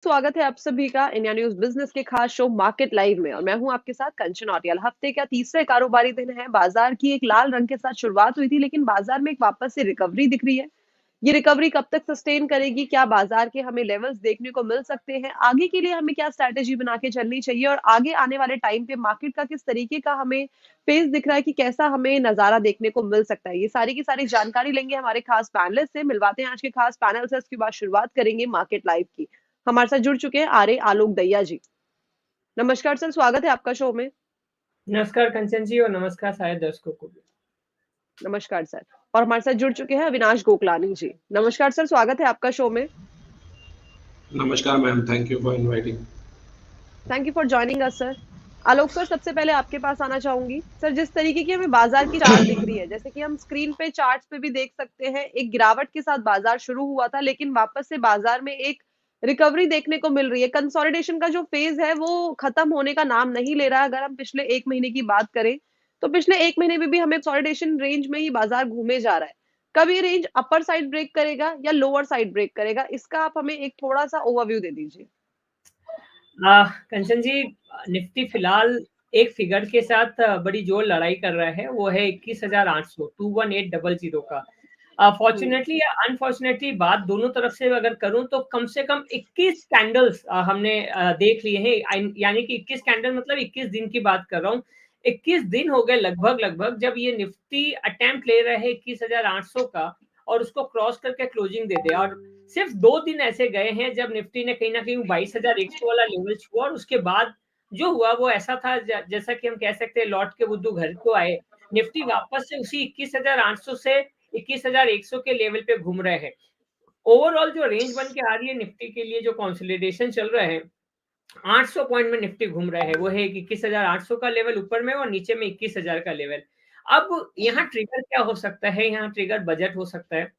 स्वागत है आप सभी का इंडिया न्यूज बिजनेस के खास शो मार्केट लाइव में। और मैं हूं आपके साथ कंचन औटियाल। हफ्ते का तीसरा कारोबारी दिन है। बाजार की एक लाल रंग के साथ शुरुआत हुई थी, लेकिन बाजार में एक वापस से रिकवरी दिख रही है। ये रिकवरी कब तक सस्टेन करेगी? क्या बाजार के हमें लेवल्स देखने को मिल सकते हैं? आगे के लिए हमें क्या स्ट्रैटेजी बना के चलनी चाहिए? और आगे आने वाले टाइम पे मार्केट का किस तरीके का हमें फेस दिख रहा है कि कैसा हमें नजारा देखने को मिल सकता है? ये सारी की सारी जानकारी लेंगे हमारे खास पैनलिस्ट से। मिलवाते हैं आज के खास पैनल से, उसके बाद शुरुआत करेंगे मार्केट लाइव की। हमारे साथ जुड़ चुके हैं आर्य आलोक दहिया जी। नमस्कार सर, स्वागत है आपका शो में। नमस्कार कंचन जी और नमस्कार सारे दर्शकों को भी। नमस्कार सर। और हमारे साथ जुड़ चुके हैं अविनाश गोकलानी जी। नमस्कार सर, स्वागत है आपका शो में। नमस्कार ma'am, thank you for inviting. Thank you for joining us sir. Alok sir, सबसे पहले आपके पास आना चाहूंगी। सर, जिस तरीके की हमें बाजार की चार्ट दिख रही है, जैसे कि हम स्क्रीन पे चार्ट्स पे भी देख सकते हैं, एक गिरावट के साथ बाजार शुरू हुआ था, लेकिन वापस से बाजार में एक रिकवरी देखने को मिल रही है। कंसोलिडेशन का जो फेज है वो खत्म होने का नाम नहीं ले रहा है। अगर हम पिछले एक महीने की बात करें तो पिछले एक महीने में भी हमें कंसोलिडेशन रेंज में ही बाजार घूमे जा रहा है। कब ये रेंज अपर साइड ब्रेक करेगा या लोअर साइड ब्रेक करेगा, इसका आप हमें एक थोड़ा सा ओवरव्यू दे दीजिए। कंचन जी, निफ्टी फिलहाल एक फिगर के साथ बड़ी जोर लड़ाई कर रहा है, वो है 21,800 21800 का। फॉर्चुनेटली या अनफॉर्चुनेटली बात दोनों तरफ से अगर करूं तो कम से कम 21 कैंडल्स हमने देख लिए हैं। यानी कि 21 कैंडल मतलब 21 दिन की बात कर रहा हूं। 21 दिन हो गए लगभग जब ये निफ्टी अटेम्प्ट ले रहे हैं 21,800 का और उसको क्रॉस करके क्लोजिंग दे दे। और सिर्फ 2 दिन ऐसे गए हैं जब निफ्टी ने कहीं ना कहीं 22,100 वाला लेवल छुआ और उसके बाद जो हुआ वो ऐसा था जैसा कि हम कह सकते हैं लौट के बुद्धू घर को आए। निफ्टी वापस से उसी 21,800 से 21,100 के लेवल पे घूम रहे हैं। ओवरऑल जो रेंज बन के आ रही है निफ्टी के लिए, जो कंसोलिडेशन चल रहा है, 800 पॉइंट में निफ्टी घूम रहा है, वो है 21,800 का लेवल ऊपर में और नीचे में 21,000 का लेवल। अब यहाँ ट्रिगर क्या हो सकता है? यहाँ ट्रिगर बजट हो सकता है,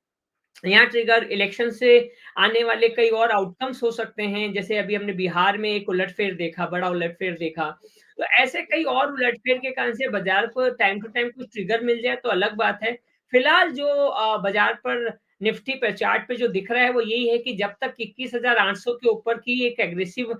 यहाँ ट्रिगर इलेक्शन से आने वाले कई और आउटकम्स हो सकते हैं। जैसे अभी हमने बिहार में एक उलटफेर देखा, बड़ा उलटफेर देखा। तो ऐसे कई और उलटफेर के कारण से बाजार को टाइम टू टाइम कुछ ट्रिगर मिल जाए तो अलग बात है। फिलहाल जो बाजार पर निफ्टी पर चार्ट पे जो दिख रहा है वो यही है कि जब तक 21,800 के ऊपर की एक एग्रेसिव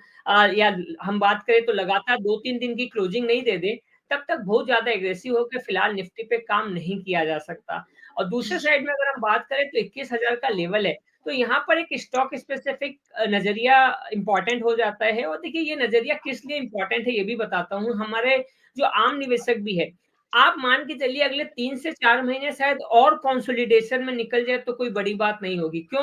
या हम बात करें तो लगातार 2-3 दिन की क्लोजिंग नहीं दे दे, तब तक बहुत ज्यादा एग्रेसिव होकर फिलहाल निफ्टी पे काम नहीं किया जा सकता। और दूसरे साइड में अगर हम बात करें तो 21,000 का लेवल है, तो यहाँ पर एक स्टॉक स्पेसिफिक नजरिया इंपॉर्टेंट हो जाता है। और देखिए ये नजरिया किस लिए इंपॉर्टेंट है ये भी बताता हूँ। हमारे जो आम निवेशक भी है, आप मान के चलिए अगले 3 से 4 महीने शायद और कंसोलिडेशन में निकल जाए तो कोई बड़ी बात नहीं होगी। क्यों?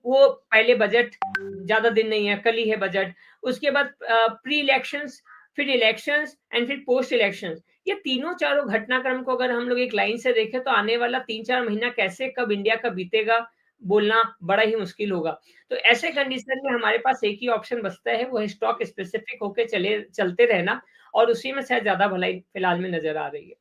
वो पहले बजट ज्यादा दिन नहीं है, कल ही है बजट, उसके बाद प्री इलेक्शंस, फिर इलेक्शंस एंड फिर पोस्ट इलेक्शंस। ये तीनों चारों घटनाक्रम को अगर हम लोग एक लाइन से देखें तो आने वाला 3-4 महीना कैसे कब इंडिया का बीतेगा बोलना बड़ा ही मुश्किल होगा। तो ऐसे कंडीशन में हमारे पास एक ही ऑप्शन बचता है, वो है स्टॉक स्पेसिफिक होके चलते रहना, और उसी में शायद ज्यादा भलाई फिलहाल में नजर आ रही है।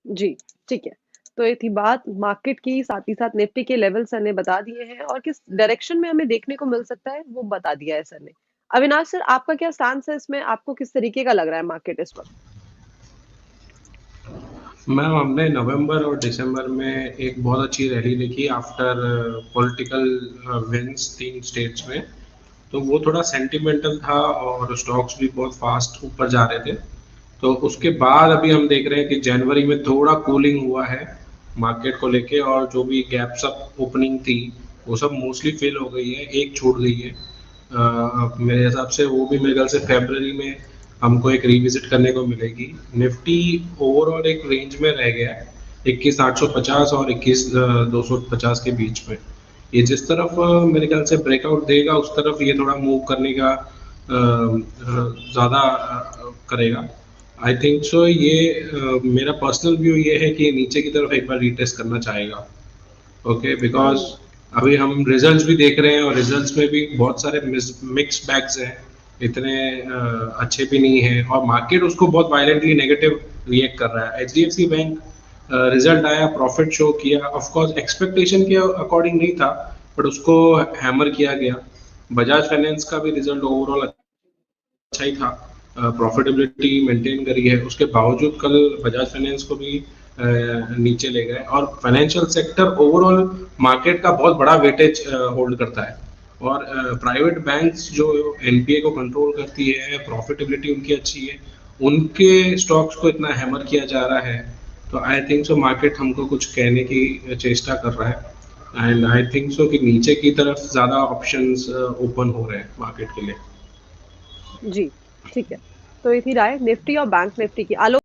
जी, ठीक है। तो ये थी बात मार्केट की, साथ ही साथ निफ्टी के लेवल सर ने बता दिए हैं और किस डायरेक्शन में हमें देखने को मिल सकता है वो बता दिया है सर ने। अविनाश सर, आपका क्या स्टांस है इसमें? आपको किस तरीके का लग रहा है मार्केट इस वक्त? मैम, हमने नवंबर और दिसंबर में एक बहुत अच्छी रैली देखी आफ्टर पॉलिटिकल विंस 3 स्टेट्स में। तो वो थोड़ा सेंटिमेंटल था और स्टॉक्स भी बहुत फास्ट ऊपर जा रहे थे। तो उसके बाद अभी हम देख रहे हैं कि जनवरी में थोड़ा कूलिंग हुआ है मार्केट को लेके, और जो भी गैप्स अप ओपनिंग थी वो सब मोस्टली फिल हो गई है, एक छूट गई है। मेरे हिसाब से वो भी मेरे ख्याल से फरवरी में हमको एक रिविजिट करने को मिलेगी। निफ्टी ओवरऑल एक रेंज में रह गया है 21,850 और 21,250 के बीच में। ये जिस तरफ मेरे ख्याल से ब्रेकआउट देगा उस तरफ ये थोड़ा मूव करने का ज़्यादा करेगा। I think so. ये मेरा पर्सनल व्यू ये है कि नीचे की तरफ एक बार रीटेस्ट करना चाहेगा। ओके, बिकॉज अभी हम रिजल्ट्स भी देख रहे हैं और रिजल्ट्स में भी बहुत सारे मिक्स बैग्स हैं, इतने अच्छे भी नहीं है और मार्केट उसको बहुत वायलेंटली नेगेटिव रिएक्ट कर रहा है। HDFC बैंक रिजल्ट आया, प्रॉफिट शो किया, ऑफ कोर्स एक्सपेक्टेशन के अकॉर्डिंग नहीं था बट उसको हैमर किया गया। बजाज फाइनेंस का भी रिजल्ट ओवरऑल अच्छा ही था, प्रॉफिटेबिलिटी मेंटेन करी है, उसके बावजूद कल बजाज फाइनेंस को भी नीचे ले गए। और फाइनेंशियल सेक्टर ओवरऑल मार्केट का बहुत बड़ा वेटेज होल्ड करता है और प्राइवेट बैंक्स जो एनपीए को कंट्रोल करती है, प्रॉफिटेबिलिटी उनकी अच्छी है, उनके स्टॉक्स को इतना हैमर किया जा रहा है, तो आई थिंक सो मार्केट हमको कुछ कहने की चेष्टा कर रहा है एंड आई थिंक सो कि नीचे की तरफ ज़्यादा ऑप्शंस ओपन हो रहे हैं मार्केट के लिए। जी, ठीक है। तो ये थी राय निफ्टी और बैंक निफ्टी की। आलोक